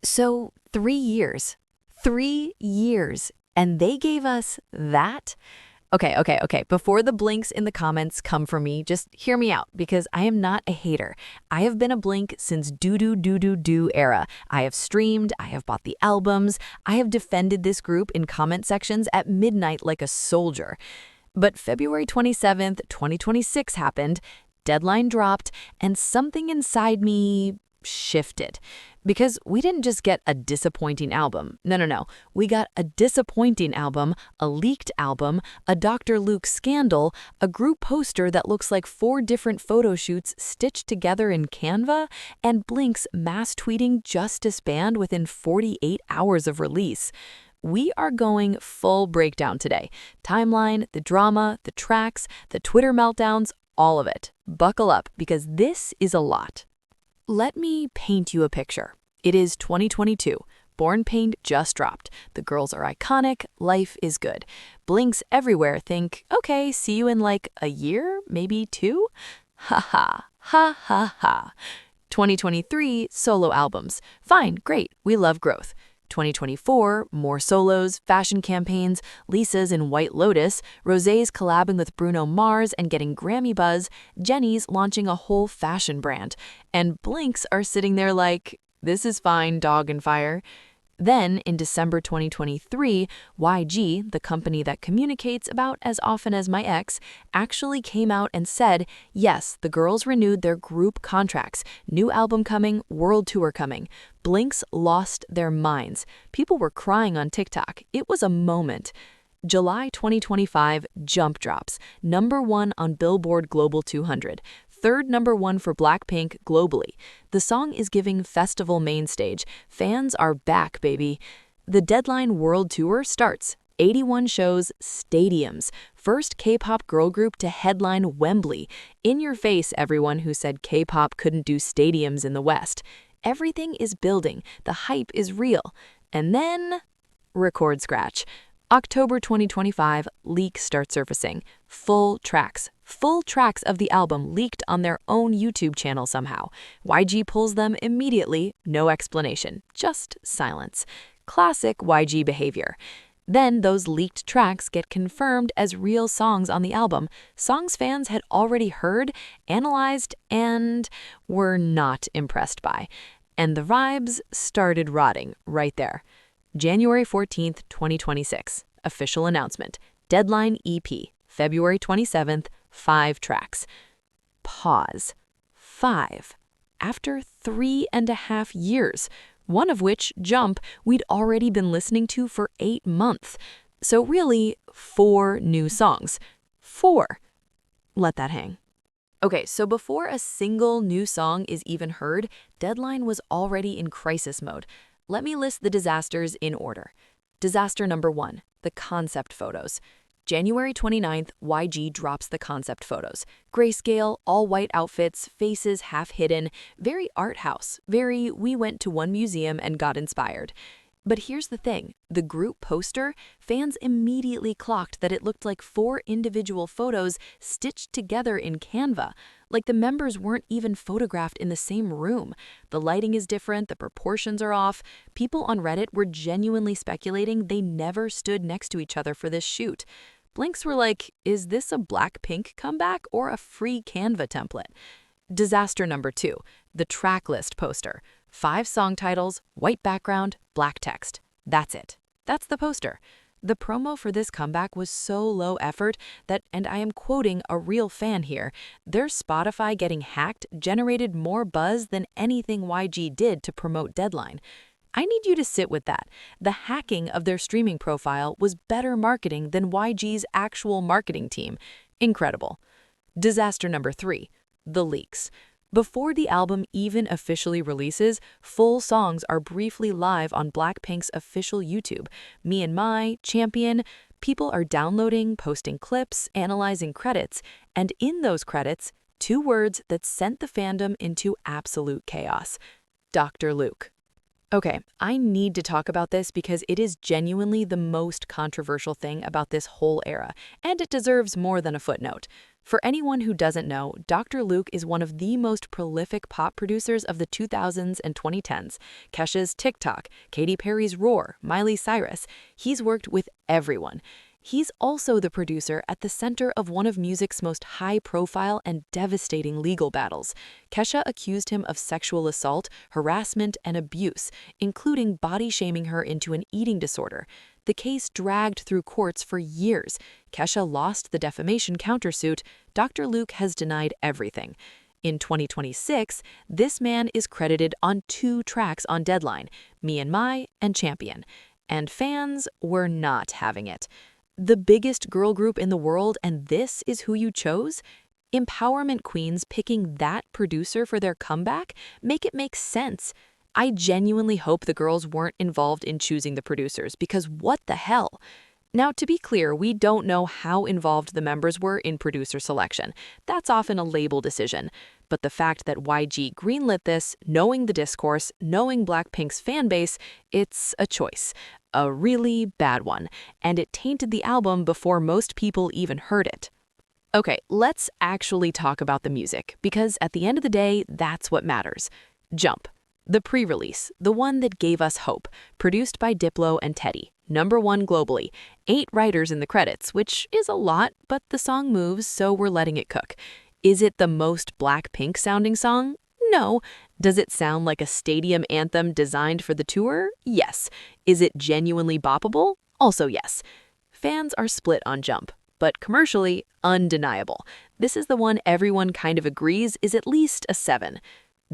So 3 years. 3 years. And they gave us that? Okay. Before the blinks in the comments come for me, just hear me out because I am not a hater. I have been a blink since do era. I have streamed, I have bought the albums, I have defended this group in comment sections at midnight like a soldier. But February 27th, 2026 happened, deadline dropped, and something inside me shifted. Because we didn't just get a disappointing album. No. We got a disappointing album, a leaked album, a Dr. Luke scandal, a group poster that looks like 4 different photo shoots stitched together in Canva, and Blink's mass tweeting just disband within 48 hours of release. We are going full breakdown today. Timeline, the drama, the tracks, the Twitter meltdowns, all of it. Buckle up because this is a lot. Let me paint you a picture. It is 2022. Born Paint just dropped. The girls are iconic. Life is good. Blinks everywhere think, okay, see you in like a year, maybe 2? Ha. 2023, solo albums. Fine, great, we love growth. 2024, more solos, fashion campaigns, Lisa's in White Lotus, Rosé's collabing with Bruno Mars and getting Grammy buzz, Jenny's launching a whole fashion brand, and Blinks are sitting there like, this is fine, dog and fire. Then, in December 2023, YG, the company that communicates about as often as my ex, actually came out and said, yes, the girls renewed their group contracts, new album coming, world tour coming. Blinks lost their minds. People were crying on TikTok. It was a moment. July 2025, Jump drops, #1 on Billboard Global 200. Third #1 for BLACKPINK globally. The song is giving festival main stage. Fans are back, baby. The Deadline World Tour starts. 81 shows, stadiums. First K-pop girl group to headline Wembley. In your face, everyone who said K-pop couldn't do stadiums in the West. Everything is building. The hype is real. And then, record scratch. October 2025, leaks start surfacing. Full tracks of the album leaked on their own YouTube channel somehow. YG pulls them immediately, no explanation, just silence. Classic YG behavior. Then those leaked tracks get confirmed as real songs on the album, songs fans had already heard, analyzed, and were not impressed by. And the vibes started rotting right there. January 14th, 2026. Official announcement. Deadline EP. February 27th, 5 tracks. Pause. 5. After 3.5 years, one of which, Jump, we'd already been listening to for 8 months. So really, 4 new songs. 4. Let that hang. Okay, so before a single new song is even heard, Deadline was already in crisis mode. Let me list the disasters in order. Disaster #1, the concept photos. January 29th, YG drops the concept photos. Grayscale, all-white outfits, faces half hidden, very art house, very we went to one museum and got inspired. But here's the thing, the group poster, fans immediately clocked that it looked like 4 individual photos stitched together in Canva, like the members weren't even photographed in the same room. The lighting is different, the proportions are off. People on Reddit were genuinely speculating they never stood next to each other for this shoot. Blinks were like, is this a BLACKPINK comeback or a free Canva template? Disaster #2, the tracklist poster. 5 song titles, white background, black text. That's it. That's the poster. The promo for this comeback was so low effort that, and I am quoting a real fan here, their Spotify getting hacked generated more buzz than anything YG did to promote Deadline. I need you to sit with that. The hacking of their streaming profile was better marketing than YG's actual marketing team. Incredible. Disaster #3, the leaks. Before the album even officially releases, full songs are briefly live on BLACKPINK's official YouTube. Me and My, Champion, people are downloading, posting clips, analyzing credits, and in those credits, 2 words that sent the fandom into absolute chaos. Dr. Luke. Okay, I need to talk about this because it is genuinely the most controversial thing about this whole era, and it deserves more than a footnote. For anyone who doesn't know, Dr. Luke is one of the most prolific pop producers of the 2000s and 2010s. Kesha's TikTok, Katy Perry's Roar, Miley Cyrus. He's worked with everyone. He's also the producer at the center of one of music's most high-profile and devastating legal battles. Kesha accused him of sexual assault, harassment, and abuse, including body-shaming her into an eating disorder. The case dragged through courts for years. Kesha lost the defamation countersuit. Dr. Luke has denied everything. In 2026, this man is credited on 2 tracks on Deadline, Me and My and Champion. And fans were not having it. The biggest girl group in the world, and this is who you chose? Empowerment queens picking that producer for their comeback? Make it make sense. I genuinely hope the girls weren't involved in choosing the producers, because what the hell? Now, to be clear, we don't know how involved the members were in producer selection. That's often a label decision. But the fact that YG greenlit this, knowing the discourse, knowing BLACKPINK's fan base, it's a choice. A really bad one. And it tainted the album before most people even heard it. Okay, let's actually talk about the music, because at the end of the day, that's what matters. Jump. The pre-release, the one that gave us hope, produced by Diplo and Teddy, #1 globally, 8 writers in the credits, which is a lot, but the song moves, so we're letting it cook. Is it the most BLACKPINK-sounding song? No. Does it sound like a stadium anthem designed for the tour? Yes. Is it genuinely boppable? Also yes. Fans are split on Jump, but commercially, undeniable. This is the one everyone kind of agrees is at least a 7.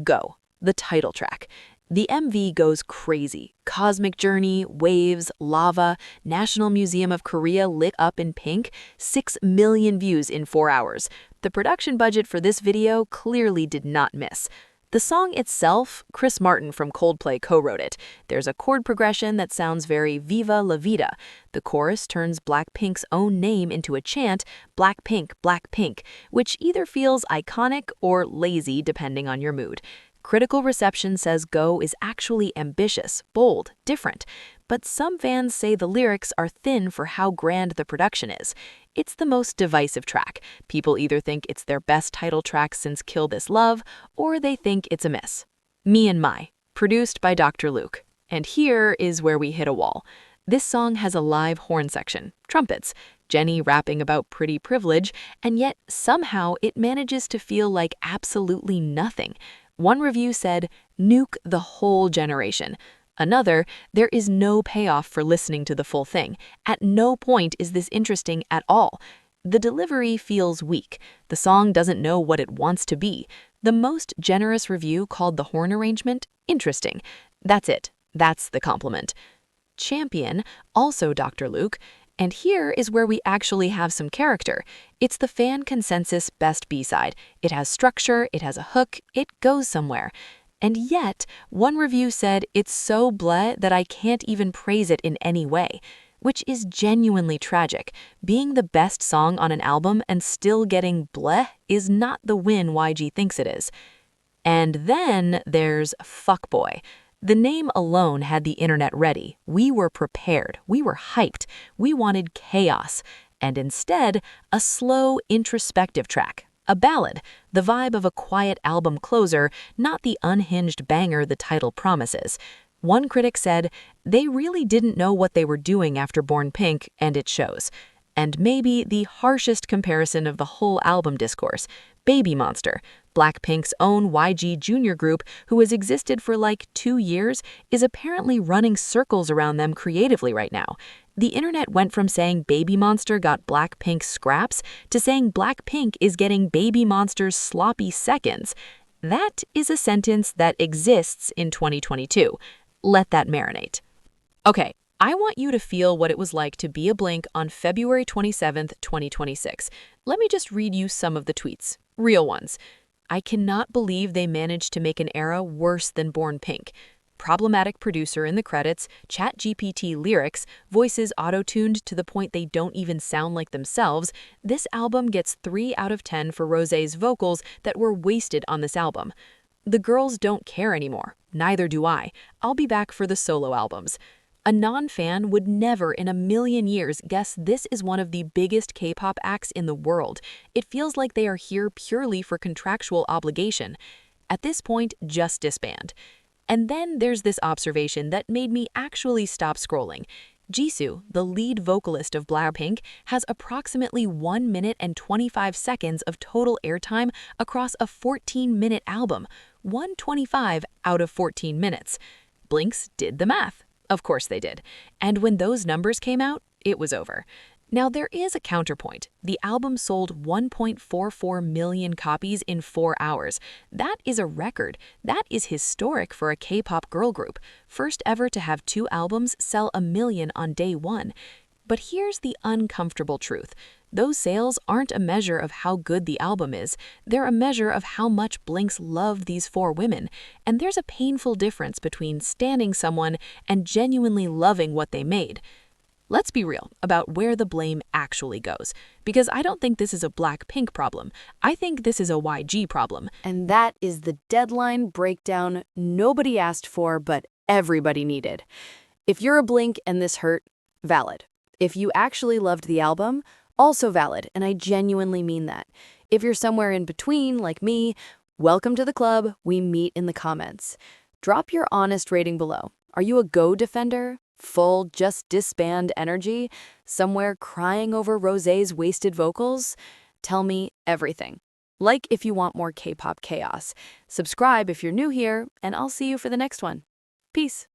Go. The title track. The MV goes crazy. Cosmic journey, waves, lava, National Museum of Korea lit up in pink, 6 million views in 4 hours. The production budget for this video clearly did not miss. The song itself, Chris Martin from Coldplay co-wrote it. There's a chord progression that sounds very Viva La Vida. The chorus turns BLACKPINK's own name into a chant, Blackpink, Blackpink, which either feels iconic or lazy depending on your mood. Critical reception says Go is actually ambitious, bold, different, but some fans say the lyrics are thin for how grand the production is. It's the most divisive track. People either think it's their best title track since Kill This Love, or they think it's a miss. Me and My, produced by Dr. Luke. And here is where we hit a wall. This song has a live horn section, trumpets, Jenny rapping about pretty privilege, and yet somehow it manages to feel like absolutely nothing. One review said, nuke the whole generation. Another, there is no payoff for listening to the full thing. At no point is this interesting at all. The delivery feels weak. The song doesn't know what it wants to be. The most generous review called the horn arrangement interesting. That's it. That's the compliment. Champion, also Dr. Luke, and here is where we actually have some character. It's the fan consensus best B-side. It has structure, it has a hook, it goes somewhere. And yet, one review said it's so bleh that I can't even praise it in any way, which is genuinely tragic. Being the best song on an album and still getting bleh is not the win YG thinks it is. And then there's Fuckboy. The name alone had the internet ready. We were prepared. We were hyped. We wanted chaos. And instead, a slow, introspective track. A ballad, the vibe of a quiet album closer, not the unhinged banger the title promises. One critic said, they really didn't know what they were doing after Born Pink, and it shows. And maybe the harshest comparison of the whole album discourse, Baby Monster, BLACKPINK's own YG Junior group who has existed for like 2 years, is apparently running circles around them creatively right now. The internet went from saying Baby Monster got BLACKPINK scraps to saying BLACKPINK is getting Baby Monster's sloppy seconds. That is a sentence that exists in 2022. Let that marinate. Okay, I want you to feel what it was like to be a Blink on February 27th, 2026. Let me just read you some of the tweets. Real ones. I cannot believe they managed to make an era worse than Born Pink. Problematic producer in the credits, ChatGPT lyrics, voices auto-tuned to the point they don't even sound like themselves. This album gets 3 out of 10 for Rosé's vocals that were wasted on this album. The girls don't care anymore. Neither do I. I'll be back for the solo albums. A non-fan would never in a million years guess this is one of the biggest K-pop acts in the world. It feels like they are here purely for contractual obligation. At this point, just disband. And then there's this observation that made me actually stop scrolling. Jisoo, the lead vocalist of BLACKPINK, has approximately 1 minute and 25 seconds of total airtime across a 14-minute album, 125 out of 14 minutes. Blinks did the math. Of course they did. And when those numbers came out, it was over. Now, there is a counterpoint. The album sold 1.44 million copies in 4 hours. That is a record. That is historic for a K-pop girl group. First ever to have 2 albums sell 1 million on day 1. But here's the uncomfortable truth. Those sales aren't a measure of how good the album is. They're a measure of how much Blinks love these 4 women. And there's a painful difference between standing someone and genuinely loving what they made. Let's be real about where the blame actually goes, because I don't think this is a BLACKPINK problem. I think this is a YG problem. And that is the deadline breakdown nobody asked for, but everybody needed. If you're a Blink and this hurt, valid. If you actually loved the album, also valid, and I genuinely mean that. If you're somewhere in between, like me, welcome to the club. We meet in the comments. Drop your honest rating below. Are you a Go defender? Full just disband energy? Somewhere crying over Rosé's wasted vocals? Tell me everything. Like if you want more K-pop chaos. Subscribe if you're new here, and I'll see you for the next one. Peace.